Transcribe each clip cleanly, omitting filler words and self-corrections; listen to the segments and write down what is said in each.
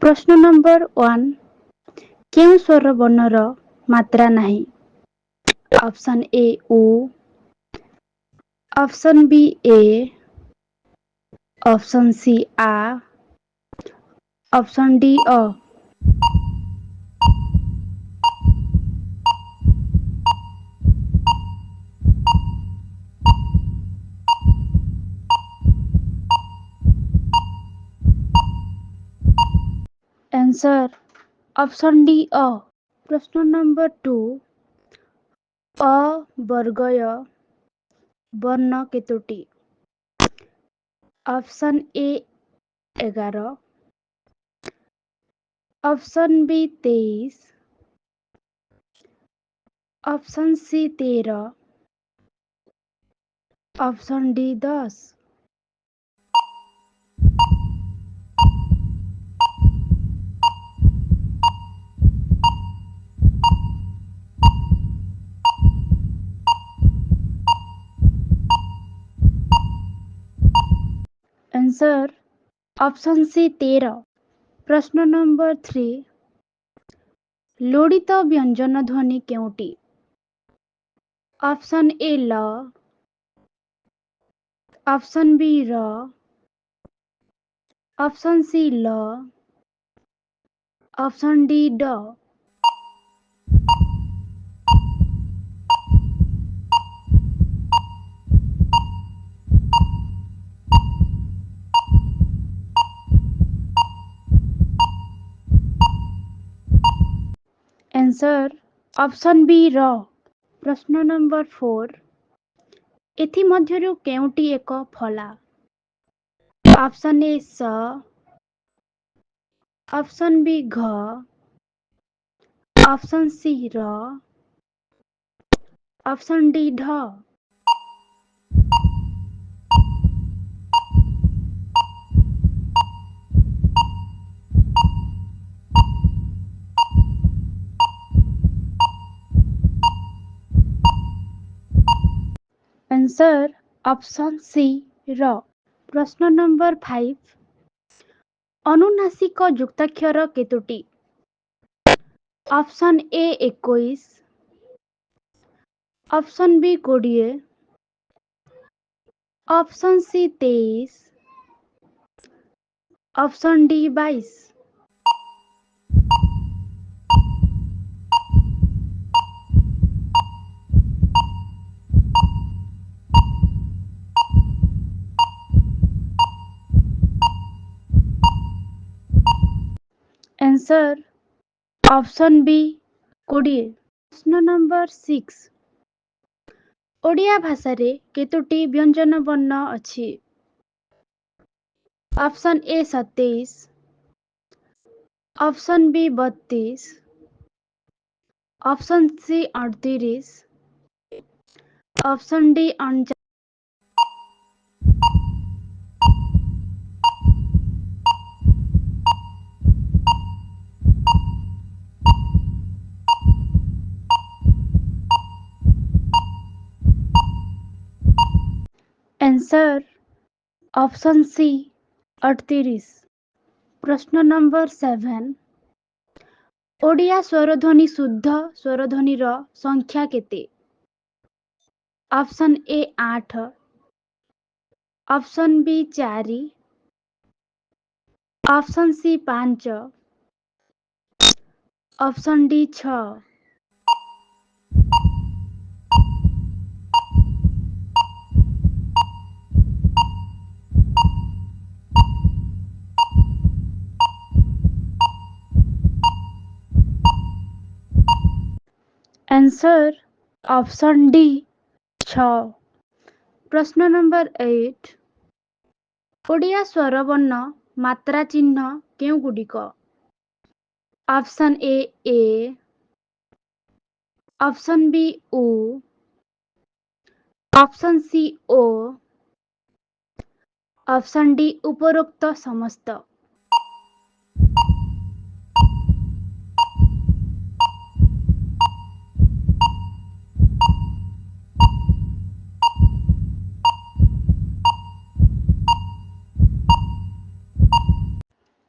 प्रश्न नंबर 1 केउं स्वर वर्णर मात्रा नाही? ऑप्शन ए उ, ऑप्शन बी ए, ऑप्शन सी आ, ऑप्शन डी अ। आंसर ऑप्शन डी अ। प्रश्न नंबर 2 अ वर्गय वर्ण केतोटी? Option A 11, option B 23, option C 13, option D 10। Answer option C 13। प्रश्न नंबर 3 लोडित व्यंजन ध्वनि केउटी? ऑप्शन ए ल, ऑप्शन बी र, ऑप्शन सी ल, ऑप्शन डी ड। आंसर ऑप्शन बी र। प्रश्न नंबर 4 एथि मध्यरु केउटी एक फला? ऑप्शन ए स, ऑप्शन बी घ, ऑप्शन सी र, ऑप्शन डी ढ। आंसर ऑप्शन सी र। प्रश्न नंबर 5 अनुनासिक युक्ताक्षर केतोटी? Option A 21, option B 20, option C 23, option D 22। Answer option B 20। प्रश्न नंबर 6 ओडिया भाषा रे केतोटी व्यंजन वर्ण अछि? Option A 27, option B 32, option C 38, option D 49। Answer option C 38। प्रश्न नंबर 7 ओडिया स्वरध्वनि शुद्ध स्वरध्वनि रो संख्या केते? Option A 8, option B 4, option C 5, option D 6। Answer option D 6। प्रश्न नंबर 8 ओडिया स्वर वर्ण मात्रा चिन्ह केउ गुडिक? ऑप्शन ए, ऑप्शन बी उ, ऑप्शन सी ओ, ऑप्शन डी उपरोक्त समस्त।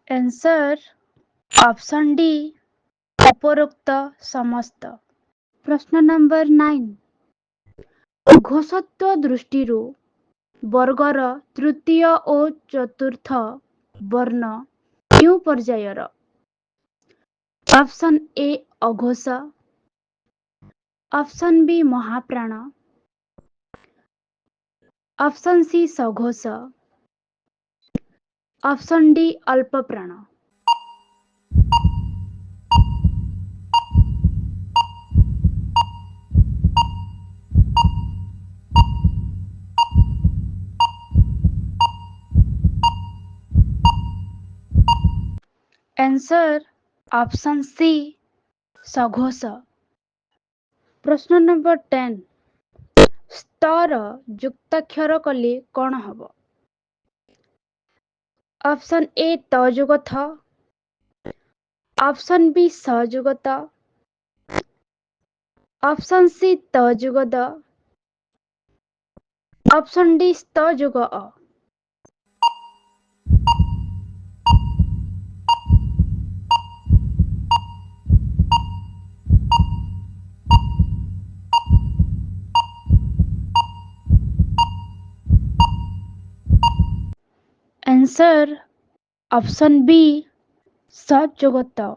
आंसर ऑप्शन डी उपरोक्त समस्त। प्रश्न नंबर 9 घोषत्व दृष्टिରୁ ବର୍ଗର ତୃତୀୟ ଓ ଚତୁର୍ଥ ବର୍ଣ୍ଣ କେଉଁ ପର୍ଯ୍ୟାୟର? ऑप्शन ए अघोष, ऑप्शन बी महाप्राण, ऑप्शन सी सघोष, ऑप्शन डी अल्पप्राण। आंसर ऑप्शन सी सघोष। प्रश्न नंबर 10 स्तर युक्ताक्षर कले कौन हब? ऑप्शन ए त जुग थ, ऑप्शन बी स जुग त, ऑप्शन सी त जुग द, ऑप्शन डी स्त जुग अ। आंसर ऑप्शन बी स जुग त।